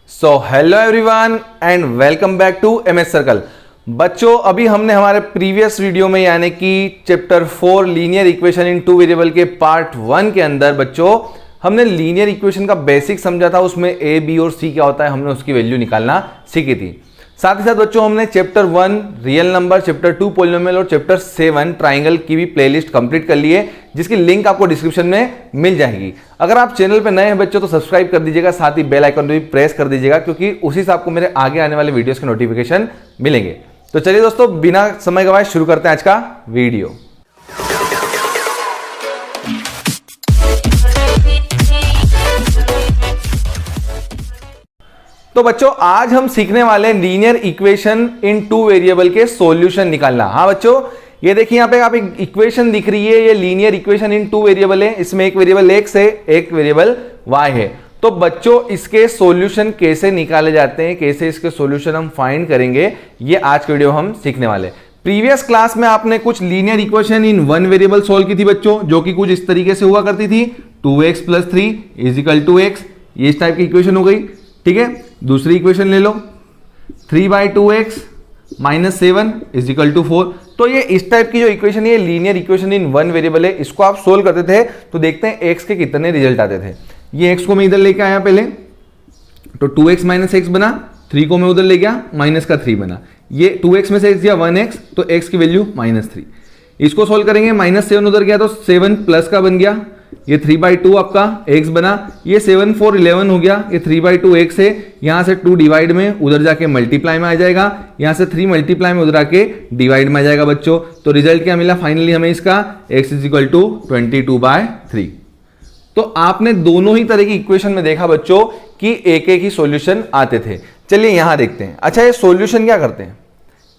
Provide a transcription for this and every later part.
So hello everyone and welcome back to MS circle. बच्चों, अभी हमने हमारे प्रीवियस वीडियो में यानी कि chapter 4 linear equation in two variable के पार्ट 1 के अंदर बच्चों हमने लीनियर इक्वेशन का बेसिक समझा था। उसमें ए बी और सी क्या होता है हमने उसकी वैल्यू निकालना सीखी थी। साथ ही साथ बच्चों हमने chapter 1 real number, chapter 2 polynomial और चैप्टर 7 ट्राइंगल की भी प्लेलिस्ट कंप्लीट कर ली है, जिसकी लिंक आपको डिस्क्रिप्शन में मिल जाएगी। अगर आप चैनल पर नए हैं बच्चों तो सब्सक्राइब कर दीजिएगा, साथ ही बेल आइकन भी प्रेस कर दीजिएगा, क्योंकि उसी से आपको मेरे आगे आने वाले वीडियोस के नोटिफिकेशन मिलेंगे। तो चलिए दोस्तों, बिना समय गवाए शुरू करते हैं आज का वीडियो। तो बच्चों, आज हम सीखने वाले linear equation in two variable के सॉल्यूशन निकालना। हाँ बच्चों, ये देखिए यहाँ पे आप एक इक्वेशन दिख रही है, ये linear equation in two variable है। इसमें एक वेरिएबल x है, एक वेरिएबल y है। तो बच्चों, इसके सॉल्यूशन कैसे निकाले जाते हैं, कैसे इसके सॉल्यूशन हम फाइंड करेंगे, ये आज के वीडियो हम सीखने वाले। प्रीवियस क्लास में आपने कुछ linear equation in one variable solve की थी बच्चों, जो कि कुछ इस तरीके से हुआ करती थी। 2x + 3 = x, ये इस टाइप की इक्वेशन हो गई। ठीक है, दूसरी इक्वेशन ले लो, 3/2x - 7 = 4। तो ये इस टाइप की जो इक्वेशन है, linear equation in one variable है। इसको आप सोल्व करते थे तो देखते हैं x के कितने रिजल्ट आते थे। ये x को मैं इधर लेके आया पहले, तो 2x - x बना, 3 को मैं उधर ले गया, -3 बना। ये 2x में से x दिया 1x, तो x की वैल्यू -3। इसको सोल्व करेंगे, -7 उधर गया तो 7 प्लस का बन गया, ये 3/2 आपका x बना। ये 7 4 11 हो गया, ये 3/2 x है। यहां से 2 डिवाइड में उधर जाके मल्टीप्लाई में आ जाएगा, यहां से 3 मल्टीप्लाई में उधर आके डिवाइड में आ जाएगा बच्चों। तो रिजल्ट क्या मिला फाइनली हमें इसका, x = 22/3। तो आपने दोनों ही तरह की इक्वेशन में देखा बच्चों कि एक एक ही सॉल्यूशन आते थे। चलिए यहां देखते हैं। अच्छा, ये सॉल्यूशन क्या करते हैं?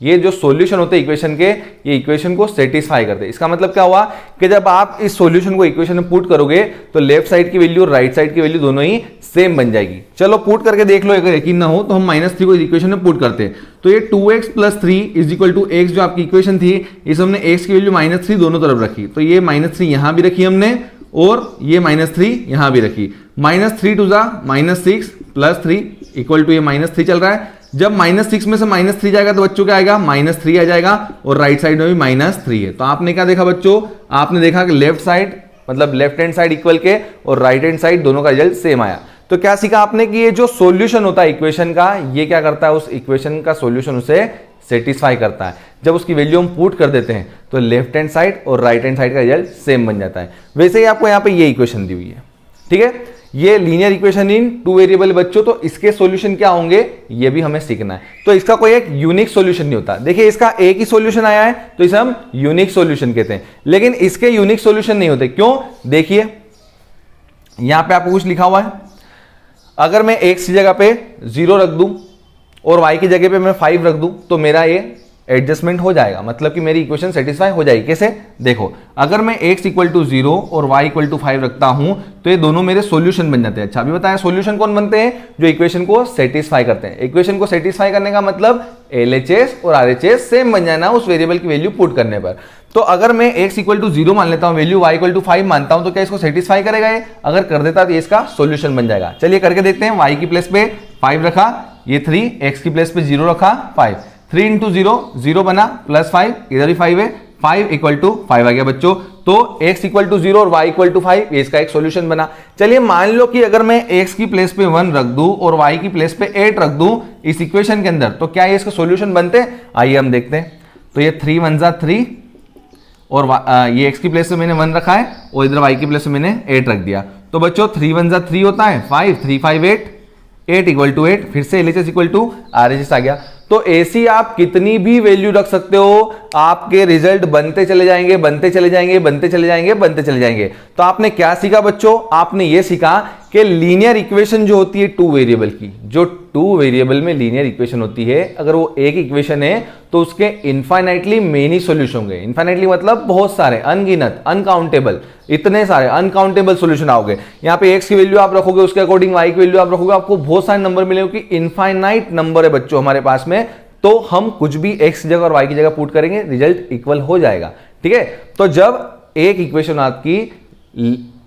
ये जो सॉल्यूशन होते हैं इक्वेशन के, ये इक्वेशन को सेटिस्फाई करते हैं। इसका मतलब क्या हुआ कि जब आप इस सॉल्यूशन को इक्वेशन में पुट करोगे तो लेफ्ट साइड की वैल्यू और राइट साइड की वैल्यू दोनों ही सेम बन जाएगी। चलो पुट करके देख लो, अगर यकीन ना हो तो हम -3 को इक्वेशन में पुट करते हैं। तो ये 2x + 3 = x जो आपकी इक्वेशन थी, इस हमने x की वैल्यू -3 दोनों तरफ रखी। तो ये -3 यहां भी रखी हमने और ये -3 यहां भी रखी। -3 × -6 + 3 = ये -3 चल रहा है। जब -6 में से -3 जाएगा तो बच्चों क्या आएगा, -3 आ जाएगा, और राइट साइड में भी -3 है। तो आपने क्या देखा बच्चों, आपने देखा कि लेफ्ट साइड मतलब लेफ्ट हैंड साइड इक्वल के और राइट हैंड साइड दोनों का रिजल्ट सेम आया। तो क्या सीखा आपने कि ये जो सॉल्यूशन होता है इक्वेशन का, ये क्या करता है, उस इक्वेशन का सॉल्यूशन उसे सेटिस्फाई करता है। जब उसकी वैल्यू हम पुट कर देते हैं तो लेफ्ट हैंड साइड और राइट हैंड साइड का रिजल्ट सेम बन जाता है। वैसे ही आपको यहाँ पे ये इक्वेशन दी हुई है। ठीक है, ये linear equation in two variable बच्चों, तो इसके सॉल्यूशन क्या होंगे ये भी हमें सीखना है। तो इसका कोई एक यूनिक सॉल्यूशन नहीं होता। देखिए, इसका एक ही सॉल्यूशन आया है तो इसे हम यूनिक सॉल्यूशन कहते हैं, लेकिन इसके यूनिक सॉल्यूशन नहीं होते। क्यों? देखिए यहां पे आपको कुछ लिखा हुआ है। अगर मैं x की जगह पे 0 रख दूं और y की जगह पे मैं 5 रख दूं तो मेरा ये एडजस्टमेंट हो जाएगा, मतलब कि मेरी इक्वेशन सेटिस्फाई हो जाएगी। कैसे? देखो, अगर मैं x = 0 और y = 5 रखता हूं तो ये दोनों मेरे सॉल्यूशन बन जाते हैं। अच्छा, अभी बताया सॉल्यूशन कौन बनते हैं? जो इक्वेशन को सेटिस्फाई करते हैं। इक्वेशन को सेटिस्फाई करने का मतलब LHS और RHS सेम बन जाना उस वेरिएबल की वैल्यू पुट करने पर। तो अगर मैं x = 0 मान लेता हूं, वैल्यू y = 5 मानता हूं, तो क्या इसको सेटिस्फाई करेगा ये? अगर कर देता तो ये इसका सॉल्यूशन बन जाएगा। चलिए करके देखते हैं। y की प्लेस पे 5 रखा, ये 3, x की प्लेस पे 0 रखा, 5, 3 × 0 0 बना, +5, इधर भी 5 है, 5 = 5 आ गया बच्चों। तो x = 0 और y = 5, ये इसका एक सॉल्यूशन बना। चलिए मान लो कि अगर मैं x की प्लेस पे 1 रख दूं और y की प्लेस पे 8 रख दूं इस इक्वेशन के अंदर, तो क्या ये इसका सॉल्यूशन बनते हैं? आइए हम देखते हैं। तो ये 3 × 1 = 3 और ये x की प्लेस पे मैंने 1 रखा है और इधर y की प्लेस पे मैंने 8 रख दिया। तो बच्चों 3 × 1 = 3 होता है, 5, 3 5 8, 8 = 8, फिर से LHS = RHS आ गया। तो ऐसी आप कितनी भी वैल्यू रख सकते हो, आपके रिजल्ट बनते चले जाएंगे, बनते चले जाएंगे, बनते चले जाएंगे, बनते चले जाएंगे। तो आपने क्या सीखा बच्चों? आपने ये सीखा कि लीनियर इक्वेशन जो होती है टू वेरिएबल की, जो टू वेरिएबल में लीनियर इक्वेशन होती है, अगर वो एक इक्वेशन है तो उसके इनफाइनाइटली मेनी सॉल्यूशन होंगे। इनफाइनाइटली मतलब बहुत सारे, अनगिनत, अनकाउंटेबल, इतने सारे अनकाउंटेबल सॉल्यूशन आओगे। यहाँ पे x की वैल्यू आप रखोगे, उसके अकॉर्डिंग y की वैल्यू आप रखोगे, आपको बहुत सारे नंबर मिलेंगे कि इनफाइनाइट नंबर है बच्चों हमारे पास में। तो हम कुछ भी x की जगह और y की जगह पुट करेंगे, रिजल्ट इक्वल हो जाएगा। ठीक है, तो जब एक इक्वेशन आपकी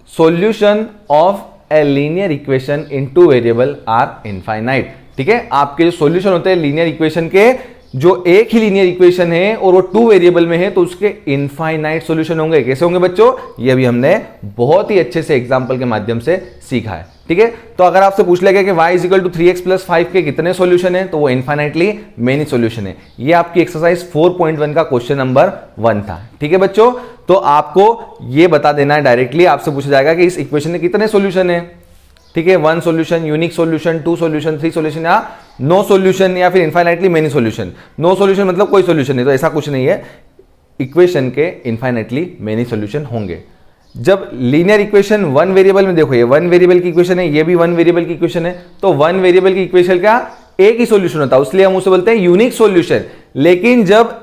solution of a linear equation in two variable are infinite. ठीक है, आपके जो सॉल्यूशन होते हैं लीनियर इक्वेशन के, जो एक ही लीनियर इक्वेशन है और वो टू वेरिएबल में है, तो उसके इनफाइनाइट सॉल्यूशन होंगे। कैसे होंगे बच्चों, ये भी हमने बहुत ही अच्छे से एग्जांपल के माध्यम से सीखा है। ठीक है, तो अगर आपसे पूछ लेगा कि y equal to 3x plus 5 के कितने सॉल्यूशन है, तो वो इनफाइनाइटली मेनी सॉल्यूशन है। ये आपकी एक्सरसाइज 4.1 का क्वेश्चन नंबर 1 था। ठीक है बच्चों, तो आपको ये बता देना है, डायरेक्टली आपसे पूछा जाएगा कि इस इक्वेशन में कितने सॉल्यूशन है। ठीक है, 1 solution, unique solution, 2 solution, 3 solution, या नो सॉल्यूशन, या फिर infinitely many solution. No solution मतलब कोई सॉल्यूशन नहीं, तो ऐसा कुछ नहीं है, इक्वेशन के इनफाइनाइटली मेनी सॉल्यूशन होंगे। जब लीनियर इक्वेशन वन वेरिएबल में, देखो ये वन वेरिएबल की इक्वेशन है, ये भी वन वेरिएबल की इक्वेशन है, तो वन वेरिएबल की इक्वेशन का एक ही सॉल्यूशन होता है, इसलिए हम उसे बोलते हैं यूनिक सॉल्यूशन। लेकिन जब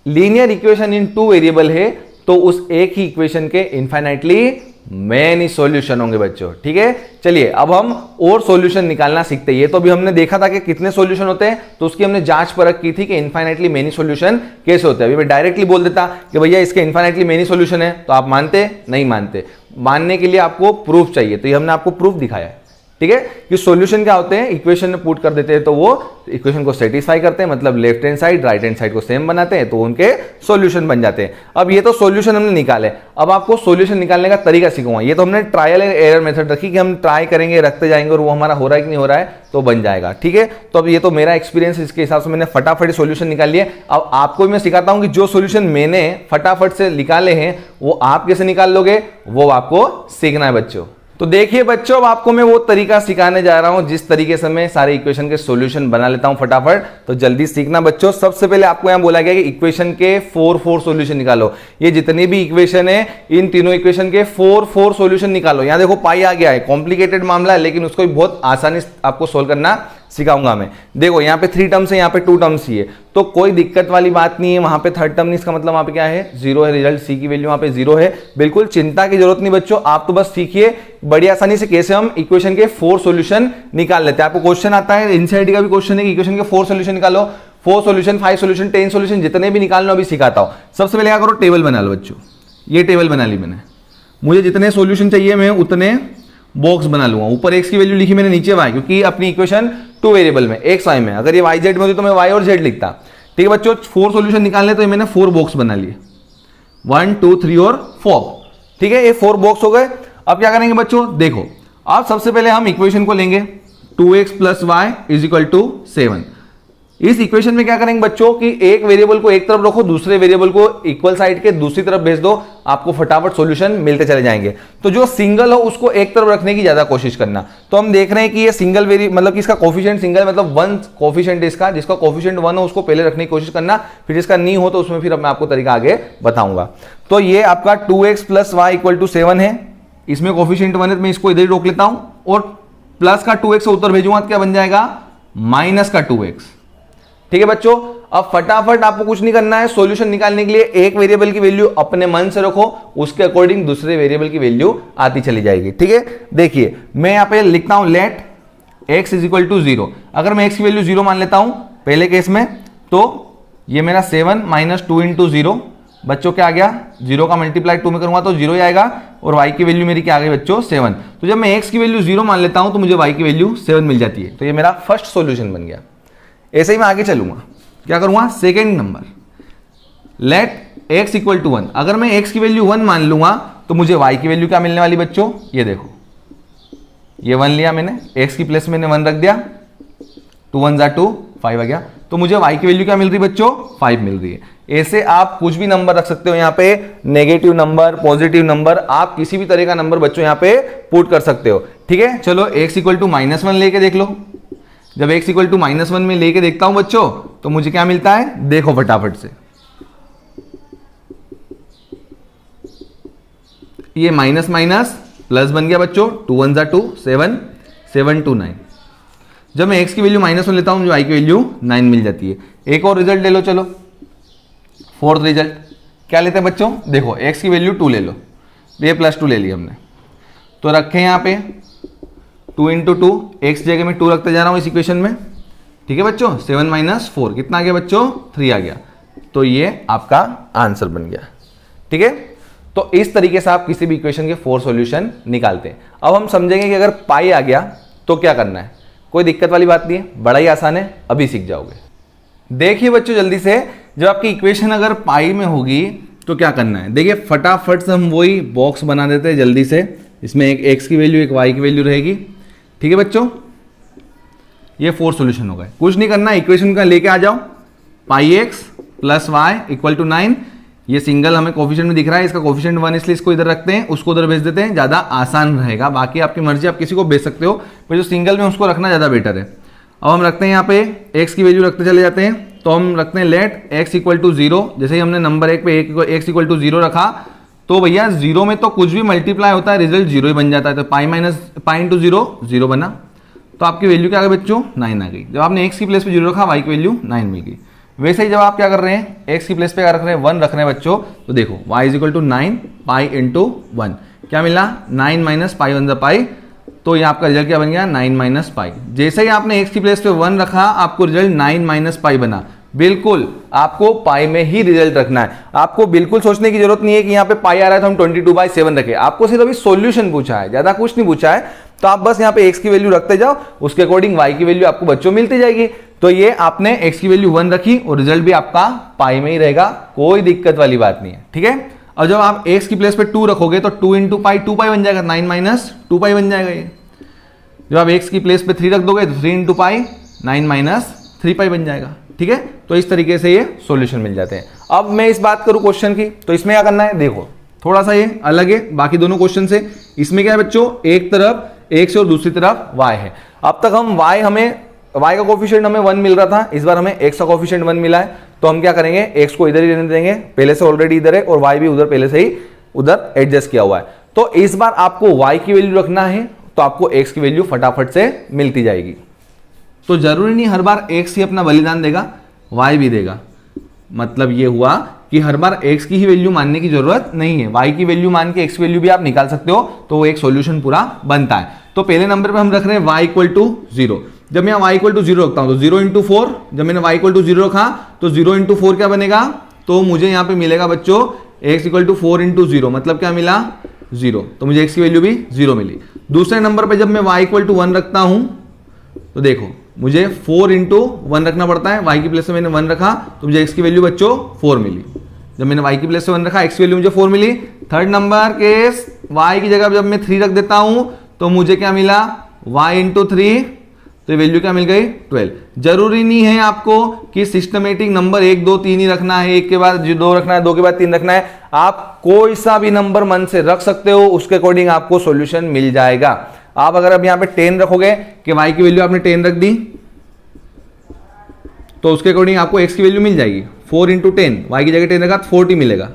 linear equation in two variable है, तो उस एक ही इक्वेशन के इनफाइनाइटली मेनी सॉल्यूशन होंगे बच्चों। ठीक है, चलिए अब हम और सॉल्यूशन निकालना सीखते हैं। ये तो भी हमने देखा था कि कितने सॉल्यूशन होते हैं, तो उसकी हमने जांच परख की थी कि इनफाइनाइटली मेनी सॉल्यूशन कैसे होते हैं। अभी मैं डायरेक्टली बोल देता कि भैया इसके इनफाइनाइटली मेनी सॉल्यूशन है, तो आप मानते नहीं मानते। मानने के लिए आपको प्रूफ चाहिए, तो ये हमने आपको प्रूफ दिखाया है। ठीक है, कि सॉल्यूशन क्या होते हैं, इक्वेशन में पुट कर देते हैं तो वो इक्वेशन को सेटिस्फाई करते हैं, मतलब left hand side right hand side को सेम बनाते हैं, तो उनके सॉल्यूशन बन जाते हैं। अब ये तो सॉल्यूशन हमने निकाले, अब आपको सॉल्यूशन निकालने का तरीका सिखाऊंगा। ये तो हमने ट्रायल एंड एरर मेथड रखी कि हम ट्राई करेंगे, रखते जाएंगे और वो हमारा हो रहा है कि नहीं हो रहा है तो बन जाएगा। ठीक है, तो अब ये तो मेरा एक्सपीरियंस, इसके हिसाब से मैंने फटाफट सॉल्यूशन निकाल लिए। अब आपको भी मैं सिखाता हूं कि जो सॉल्यूशन मैंने फटाफट से निकाले हैं वो आप कैसे निकाल लोगे, वो आपको सीखना है बच्चों। तो देखिए बच्चों, अब आपको मैं वो तरीका सिखाने जा रहा हूं जिस तरीके से मैं सारे इक्वेशन के सॉल्यूशन बना लेता हूं फटाफट, तो जल्दी सीखना बच्चों। सबसे पहले आपको यहां बोला गया कि इक्वेशन के 4 सॉल्यूशन निकालो। ये जितनी भी इक्वेशन है, इन तीनों इक्वेशन के 4 सॉल्यूशन निकालो। यहां देखो पाई आ गया है, कॉम्प्लिकेटेड मामला है, लेकिन उसको भी बहुत आसानी से आपको सोल्व करना सिखाऊंगा मैं। देखो यहाँ पे 3 टर्म्स है, यहाँ पे 2 टर्म्स ही है, तो कोई दिक्कत वाली बात नहीं है। वहां पे थर्ड टर्म नहीं, इसका मतलब वहां पे क्या है, 0 है। रिजल्ट सी की वैल्यू वहां पे 0 है। बिल्कुल चिंता की जरूरत नहीं बच्चों, आप तो बस सीखिए बड़ी आसानी से कैसे हम इक्वेशन के 4 सॉल्यूशन निकाल लेते हैं। आपको क्वेश्चन आता है, एनसीईआरटी का भी क्वेश्चन है कि इक्वेशन के 4 सॉल्यूशन निकालो। 4 सॉल्यूशन, 5 सॉल्यूशन, 10 सॉल्यूशन, जितने भी निकालना अभी सिखाता हूं। सबसे पहले क्या करो, टेबल बना लो बच्चों। ये टेबल बना ली मैंने, मुझे जितने सॉल्यूशन चाहिए मैं उतने बॉक्स बना लूंगा। ऊपर एक्स की वैल्यू लिखी मैंने, नीचे वाई, क्योंकि अपनी इक्वेशन 2 वेरिएबल में एक्स वाई में, अगर ये वाई जेड में होती तो मैं वाई और जेड लिखता। ठीक है बच्चों, 4 सॉल्यूशन निकालने, तो मैंने 4 बॉक्स बना लिए, 1 2 3 और 4। ठीक है, ये 4 बॉक्स हो गए। अब क्या करेंगे बच्चों, देखो अब सबसे पहले हम इक्वेशन को लेंगे 2x plus y is equal to 7। इस इक्वेशन में क्या करेंगे बच्चों कि एक वेरिएबल को एक तरफ रखो, दूसरे वेरिएबल को इक्वल साइड के दूसरी तरफ भेज दो, आपको फटाफट सॉल्यूशन मिलते चले जाएंगे। तो जो सिंगल हो उसको एक तरफ रखने की ज्यादा कोशिश करना। तो हम देख रहे हैं कि ये सिंगल मतलब कि इसका कोफिशिएंट सिंगल, मतलब 1 कोफिशिएंट इसका, जिसका कोफिशिएंट 1 हो उसको पहले रखने की कोशिश करना, फिर जिसका नहीं हो तो उसमें फिर मैं आपको तरीका आगे बताऊंगा। तो ये आपका 2x plus y equal to 7 है, इसमें कोफिशिएंट 1 है, मैं इसको इधर ही रोक लेता हूं और प्लस का 2x उत्तर भेजूंगा तो क्या बन जाएगा, माइनस का 2x। ठीक है बच्चों, अब फटाफट आपको कुछ नहीं करना है, सॉल्यूशन निकालने के लिए एक वेरिएबल की वैल्यू अपने मन से रखो, उसके अकॉर्डिंग दूसरे वेरिएबल की वैल्यू आती चली जाएगी। ठीक है, देखिए मैं यहां पे लिखता हूं let x is equal to 0। अगर मैं x की वैल्यू 0 मान लेता हूं पहले केस में, तो ये मेरा 7 माइनस 2 इंटू 0 बच्चों क्या आ गया, 0 का मल्टीप्लाई 2 में करूंगा तो 0 ही आएगा, और y की वैल्यू मेरी क्या आ गई बच्चों, 7। तो जब मैं x की वैल्यू 0 मान लेता हूं तो मुझे y की वैल्यू 7 मिल जाती है। तो ये मेरा फर्स्ट सॉल्यूशन बन गया। ऐसे ही मैं आगे चलूंगा, क्या करूंगा, second number, let x equal to 1। अगर मैं x की वैल्यू 1 मान लूंगा तो मुझे y की वैल्यू क्या मिलने वाली बच्चों, ये देखो, ये 1 लिया मैंने, x की प्लेस मैंने 1 रख दिया, 2 1 2 5 आ गया, तो मुझे y की वैल्यू क्या मिल रही बच्चों, 5 मिल रही है। ऐसे आप कुछ भी नंबर रख सकते हो, यहाँ पे नेगेटिव नंबर, पॉजिटिव नंबर, आप किसी भी तरह का नंबर बच्चों यहाँ पे पुट कर सकते हो। ठीक है, चलो x इक्वल टू -1 लेके देख लो। जब x इक्वल टू -1 में लेके देखता हूं बच्चों तो मुझे क्या मिलता है, देखो फटाफट से, ये माइनस माइनस प्लस बन गया बच्चों, 2 1 2 7 7 2 9। जब मैं x की वैल्यू -1 लेता हूं मुझे y की वैल्यू 9 मिल जाती है। एक और रिजल्ट ले लो, चलो फोर्थ रिजल्ट क्या लेते हैं बच्चों, देखो x की वैल्यू 2 ले लो, ये +2 ले लिया हमने, तो रखे यहां पे 2 इंटू 2, एक्स जगह में 2 रखते जा रहा हूं इस इक्वेशन में। ठीक है बच्चों, 7 माइनस 4 कितना आ गया बच्चों, 3 आ गया। तो ये आपका आंसर बन गया। ठीक है, तो इस तरीके से आप किसी भी इक्वेशन के 4 सॉल्यूशन निकालते हैं। अब हम समझेंगे कि अगर पाई आ गया तो क्या करना है। कोई दिक्कत वाली बात नहीं है, बड़ा ही आसान है, अभी सीख जाओगे। देखिए बच्चों जल्दी से, जब आपकी इक्वेशन अगर पाई में होगी तो क्या करना है। देखिए फटाफट से हम वही बॉक्स बना देते हैं जल्दी से। इसमें एक एक्स की वैल्यू एक वाई की वैल्यू रहेगी। ठीक है बच्चों, ये 4 सॉल्यूशन हो गए। कुछ नहीं करना, इक्वेशन का लेके आ जाओ। Pi x plus y equal to 9। ये सिंगल हमें कोफिशिएंट में दिख रहा है, इसका कोफिशिएंट 1 इसलिए इसको इधर रखते हैं, उसको उधर भेज देते हैं, ज़्यादा आसान रहेगा। बाकी आपकी मर्जी, आप किसी को भेज सकते हो, पर जो सिंगल में उसको रखना ज़्यादा बेटर है। अब हम रखते हैं यहाँ पे एक्स की वैल्यू रखते चले जाते हैं। तो हम रखते हैं लेट एक्स इक्वल टू 0। जैसे ही हमने नंबर 1 पे एक्स इक्वल टू 0 रखा तो भैया 0 में तो कुछ भी मल्टीप्लाई होता है, रिजल्ट 0 ही बन जाता है। तो पाई इंटू 0 0 बना, तो आपकी वैल्यू क्या आ गई बच्चों, 9 आ गई। जब आपने एक्स की प्लेस पे 0 रखा, वाई की वैल्यू 9 मिल गई। वैसे ही जब आप क्या कर रहे हैं, एक्स की प्लेस पे क्या रख रहे हैं, 1 रख रहे हैं बच्चों, तो देखो y is equal to 9 pi into 1, क्या मिला 9 माइनस पाई 1 पाई। तो ये आपका रिजल्ट क्या बन गया 9 माइनस पाई। जैसे ही आपने एक्स की प्लेस पे 1 रखा, आपको रिजल्ट 9 माइनस पाई बना। बिल्कुल आपको पाई में ही रिजल्ट रखना है। आपको बिल्कुल सोचने की जरूरत नहीं है कि यहाँ पे पाई आ रहा है तो हम 22/7 रखें। आपको सिर्फ अभी सॉल्यूशन पूछा है, ज्यादा कुछ नहीं पूछा है। तो आप बस यहाँ पे एक्स की वैल्यू रखते जाओ, उसके अकॉर्डिंग वाई की वैल्यू आपको बच्चों मिलती जाएगी। तो ये आपने एक्स की वैल्यू 1 रखी और रिजल्ट भी आपका पाई में ही रहेगा, कोई दिक्कत वाली बात नहीं है। ठीक है, और जब आप एक्स की प्लेस पे 2 रखोगे तो 2 इंटू पाई 2 पाई बन जाएगा, 9 माइनस 2 पाई बन जाएगा ये। जब आप एक्स की प्लेस पे 3 रख दोगे तो 3 इंटू पाई 9 माइनस 3 पाई बन जाएगा। ठीक है, तो इस तरीके से ये सॉल्यूशन मिल जाते हैं। अब मैं इस बात करूं क्वेश्चन की, तो इसमें क्या करना है, देखो थोड़ा सा ये अलग है बाकी दोनों क्वेश्चन से। इसमें क्या है बच्चों, एक तरफ एक्स और दूसरी तरफ वाई है। अब तक हम वाई का कोफिशिएंट हमें 1 मिल रहा था, इस बार हमें एक्स का कोफिशिएंट 1 मिला है। तो हम क्या करेंगे, एक्स को इधर ही रहने देंगे, पहले से ऑलरेडी इधर है, और वाई भी उधर पहले से ही उधर एडजस्ट किया हुआ है। तो इस बार आपको वाई की वैल्यू रखना है, तो आपको एक्स की वैल्यू फटाफट से मिलती जाएगी। तो जरूरी नहीं हर बार एक्स ही अपना बलिदान देगा, वाई भी देगा। मतलब ये हुआ कि हर बार एक्स की ही वैल्यू मानने की जरूरत नहीं है, वाई की वैल्यू मान के एक्स की वैल्यू भी आप निकाल सकते हो, तो वो एक सॉल्यूशन पूरा बनता है। तो पहले नंबर पे हम रख रहे हैं y इक्वल टू 0। जब मैं y इक्वल टू 0 रखता हूं तो 0 इंटू 4, जब मैंने y इक्वल टू 0 रखा तो 0 इंटू 4 क्या बनेगा, तो मुझे यहां पे मिलेगा बच्चों x इक्वल टू 4 इंटू 0, मतलब क्या मिला 0, तो मुझे x की वैल्यू भी 0 मिली। दूसरे नंबर पे जब मैं y इक्वल टू 1 रखता हूं तो देखो मुझे 4 इंटू 1 रखना पड़ता है, y की प्लेस से मैंने 1 रखा तो मुझे x की वैल्यू बच्चों 4 मिली। जब मैंने y की प्लेस से 1 रखा, x की वैल्यू मुझे 4 मिली। थर्ड नंबर केस, y की जगह जब मैं 3 रख देता हूं तो मुझे क्या मिला y इंटू 3, तो वैल्यू क्या मिल गई 12। जरूरी नहीं है आपको कि सिस्टमेटिक नंबर 1 2 3 ही रखना है, 1 के बाद 2 रखना है, 2 के बाद 3 रखना है। आप कोई सा भी नंबर मन से रख सकते हो, उसके अकॉर्डिंग आपको सॉल्यूशन मिल जाएगा। आप अगर अब यहां पे 10 रखोगे कि y की वैल्यू आपने 10 रख दी, तो उसके अकॉर्डिंग आपको x की वैल्यू मिल जाएगी 4 इंटू 10, y की जगह 10 रखा तो 40 मिलेगा,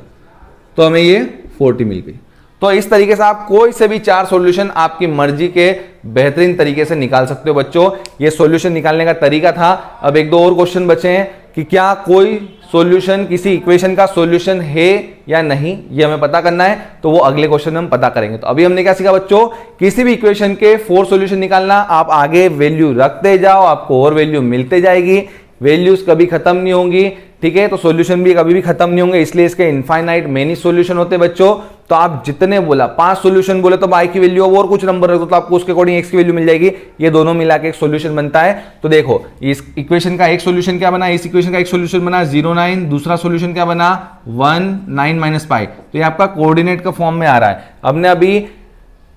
तो हमें ये 40 मिल गई। तो इस तरीके से आप कोई से भी 4 सॉल्यूशन आपकी मर्जी के बेहतरीन तरीके से निकाल सकते हो बच्चों। ये सॉल्यूशन निकालने का तरीका था। अब 1 2 और क्वेश्चन बचे हैं कि क्या कोई सॉल्यूशन किसी इक्वेशन का सॉल्यूशन है या नहीं, ये हमें पता करना है, तो वो अगले क्वेश्चन में हम पता करेंगे। तो अभी हमने क्या सीखा बच्चों, किसी भी इक्वेशन के 4 सॉल्यूशन निकालना, आप आगे वैल्यू रखते जाओ, आपको और वैल्यू मिलते जाएगी, वैल्यूज कभी खत्म नहीं होंगी। ठीक है, तो सॉल्यूशन भी कभी भी खत्म नहीं होंगे, इसलिए इसके इनफाइनाइट मेनी सॉल्यूशन होते हैं बच्चों। तो आप जितने बोला 5 सॉल्यूशन बोले तो y की वैल्यू और कुछ नंबर रख दो तो आपको उसके अकॉर्डिंग x की वैल्यू मिल जाएगी। ये दोनों मिला के एक सॉल्यूशन बनता है। तो देखो इस इक्वेशन का एक सॉल्यूशन क्या बना, इस इक्वेशन का एक सॉल्यूशन बना 0 9, दूसरा सॉल्यूशन क्या बना 1 9 माइनस पाई। तो ये आपका कोऑर्डिनेट का फॉर्म में आ रहा है। हमने अभी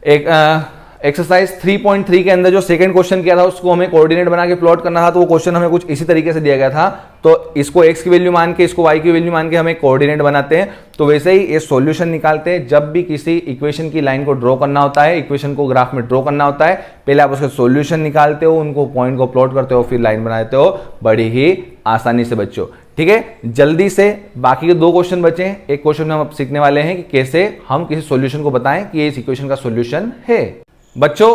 एक एक्सरसाइज 3.3 के अंदर जो सेकंड क्वेश्चन किया था उसको हमें कोऑर्डिनेट बना के प्लॉट करना था, तो वो क्वेश्चन हमें कुछ इसी तरीके से दिया गया था। तो इसको x की वैल्यू मान के, इसको y की वैल्यू मान के हमें कोऑर्डिनेट बनाते हैं। तो वैसे ही ये सॉल्यूशन निकालते हैं। जब भी किसी इक्वेशन की लाइन को ड्रॉ करना होता है, इक्वेशन को ग्राफ में ड्रॉ करना होता है, पहले आप उसका सॉल्यूशन निकालते हो, उनको पॉइंट को प्लॉट करते हो, फिर लाइन बनाते हो, बड़ी ही आसानी से बच्चों। ठीक है, जल्दी से बाकी के 2 क्वेश्चन बचे हैं। एक क्वेश्चन में हम अब सीखने वाले हैं कि कैसे हम किसी सॉल्यूशन को बताएं कि ये इस इक्वेशन का सॉल्यूशन है। बच्चों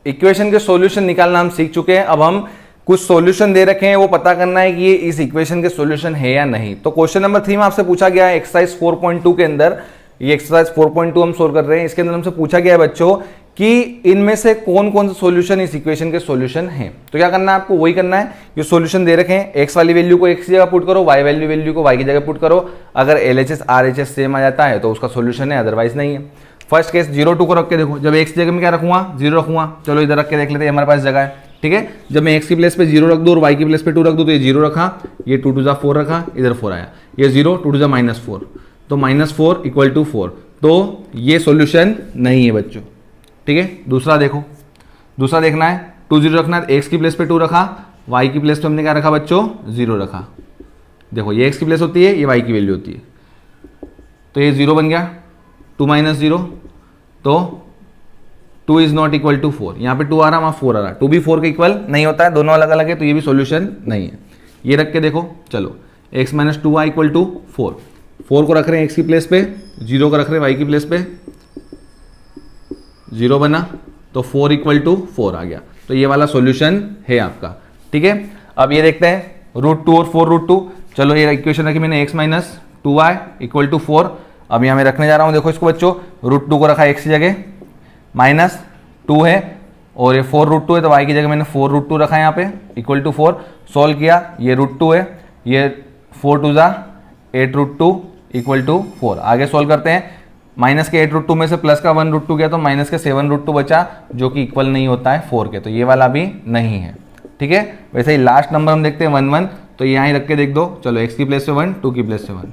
इक्वेशन के सॉल्यूशन निकालना हम सीख चुके हैं। अब हम कुछ सॉल्यूशन दे रखे हैं, वो पता करना है कि ये इस इक्वेशन के सॉल्यूशन है या नहीं। तो क्वेश्चन नंबर 3 में आपसे पूछा गया है एक्सरसाइज 4.2 के अंदर, ये एक्सरसाइज 4.2 हम सोल्व कर रहे हैं। इसके अंदर हमसे पूछा गया है बच्चों कि इनमें से कौन कौन से सॉल्यूशन इस इक्वेशन के सॉल्यूशन हैं। तो क्या करना है आपको, वही करना है, ये सॉल्यूशन दे रखे हैं, एक्स वाली वैल्यू को एक्स की जगह पुट करो, वाई वैल्यू को वाई की जगह पुट करो। अगर LHS RHS सेम आ जाता है तो उसका सॉल्यूशन है, अदरवाइज नहीं है। फर्स्ट केस 0 2 को रख के देखो, जब एक्स की जगह में क्या रखूंगा, 0 रखूंगा। चलो इधर रख के देख लेते हैं, हमारे पास जगह है, ठीक है। जब मैं एक्स की प्लेस पे 0 रख दूं और वाई की प्लेस पे 2 रख दूं तो ये 0 रखा, ये 2 2 4 रखा, इधर 4 आया, ये 0 2 2 -4, तो -4 = 4, तो ये सॉल्यूशन नहीं है बच्चों, ठीक है। दूसरा देखो, दूसरा देखना है, 2 0 रखना है, एक्स की प्लेस पे 2 रखा, वाई की प्लेस पे हमने क्या रखा बच्चों, 0 रखा। देखो ये एक्स की प्लेस होती है, ये वाई की वैल्यू होती है, तो ये 0 बन गया, 2 - 0, तो 2 = 4। यहाँ पे 2 आ रहा, वहाँ 4 आ रहा, 2 भी 4 के इक्वल नहीं होता है, दोनों अलग अलग है, तो ये भी सॉल्यूशन नहीं है। ये रख के देखो, चलो x - 2y = 4, 4 को रख रहे हैं एक्स की प्लेस पे, 0 को रख रहे हैं वाई की प्लेस पे, 0 बना, तो 4 = 4 आ गया, तो ये वाला सॉल्यूशन है आपका, ठीक है। अब ये देखते हैं √2 और 4√2, चलो ये इक्वेशन रखी मैंने, x - 2y = 4। अब यहाँ मैं रखने जा रहा हूँ, देखो इसको बच्चों, √2 को रखा x की जगह, -2 है, और ये 4√2 है, तो y की जगह मैंने 4√2 रखा है यहाँ पे, = 4। सोल्व किया, ये √2 है, ये 4 2 8√2 = 4। आगे सोल्व करते हैं, माइनस के 8√2 में से प्लस का 1√2 गया, तो माइनस के 7√2 बचा, जो कि इक्वल नहीं होता है 4 के, तो ये वाला भी नहीं है, ठीक है। वैसे ही लास्ट नंबर हम देखते हैं 1 1, तो यहाँ ही रख के देख दो, चलो x की प्लेस पे 1, 2 की प्लेस पे 1,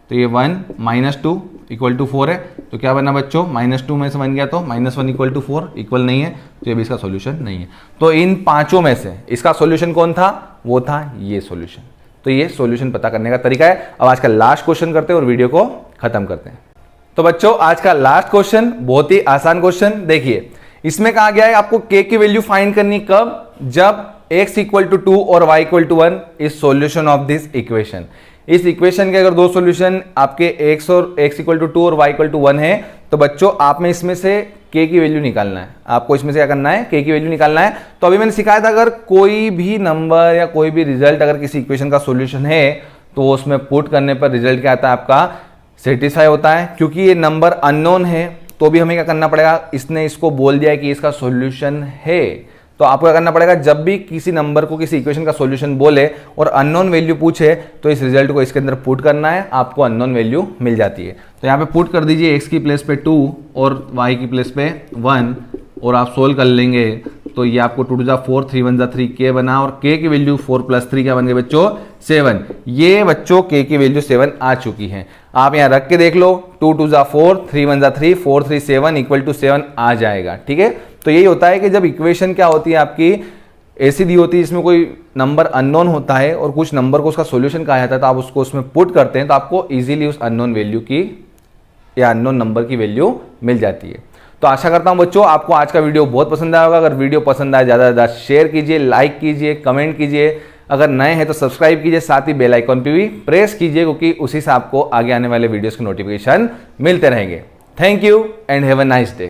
तो ये 1 - 2 = 4 है, तो क्या बना बच्चों, -2 में से 1 गया, तो -1 = 4, इक्वल नहीं है, तो ये भी इसका सॉल्यूशन नहीं है। तो इन पांचों में से इसका सॉल्यूशन कौन था, वो था ये सॉल्यूशन। तो ये सॉल्यूशन पता करने का तरीका है। अब आज का लास्ट क्वेश्चन करते हैं और वीडियो को खत्म करते हैं। तो बच्चों आज का लास्ट क्वेश्चन बहुत ही आसान क्वेश्चन, देखिए इसमें कहा गया है आपको k की वैल्यू फाइंड करनी कब, जब x = 2 और y = 1 is solution of this equation. इस इक्वेशन के अगर दो सॉल्यूशन आपके x = 2 और y = 1 है, तो बच्चों आप में इसमें से k की वैल्यू निकालना है, आपको इसमें से क्या करना है, k की वैल्यू निकालना है। तो अभी मैंने सिखाया था, अगर कोई भी नंबर या कोई भी रिजल्ट अगर किसी इक्वेशन का सॉल्यूशन है, तो उसमें पुट करने पर रिजल्ट क्या आता है आपका, सेटिस्फाई होता है। क्योंकि ये नंबर अननोन है, तो भी हमें क्या करना पड़ेगा, इसने इसको बोल दिया है कि इसका सॉल्यूशन है, तो आपको क्या करना पड़ेगा, जब भी किसी नंबर को किसी इक्वेशन का सॉल्यूशन बोले और अननोन वैल्यू पूछे, तो इस रिजल्ट को इसके अंदर पुट करना है, आपको अननोन वैल्यू मिल जाती है। तो यहाँ पे पुट कर दीजिए, x की प्लेस पे 2 और y की प्लेस पे 1, और आप सोल्व कर लेंगे, तो ये आपको 2 2 4 3 1 3 k बना, और k की वैल्यू 4 + 3 क्या बन गई बच्चों, 7। ये बच्चों k की वैल्यू 7 आ चुकी है। आप यहाँ रख के देख लो, 2 2 4 3 1 3 4 3 7 = 7 आ जाएगा, ठीक है। तो यही होता है कि जब इक्वेशन क्या होती है आपकी ऐसी दी होती है जिसमें कोई नंबर अननोन होता है और कुछ नंबर को उसका सॉल्यूशन कहा जाता है, तो आप उसको उसमें पुट करते हैं, तो आपको इजीली उस अननोन वैल्यू की या अननोन नंबर की वैल्यू मिल जाती है। तो आशा करता हूं बच्चों आपको आज का वीडियो बहुत पसंद आया होगा। अगर वीडियो पसंद आए ज़्यादा से ज़्यादा शेयर कीजिए, लाइक कीजिए, कमेंट कीजिए, अगर नए हैं तो सब्सक्राइब कीजिए, साथ ही बेल आइकन पे भी प्रेस कीजिए, क्योंकि उसी से आपको आगे आने वाले वीडियोस के नोटिफिकेशन मिलते रहेंगे। Thank you and have a nice day.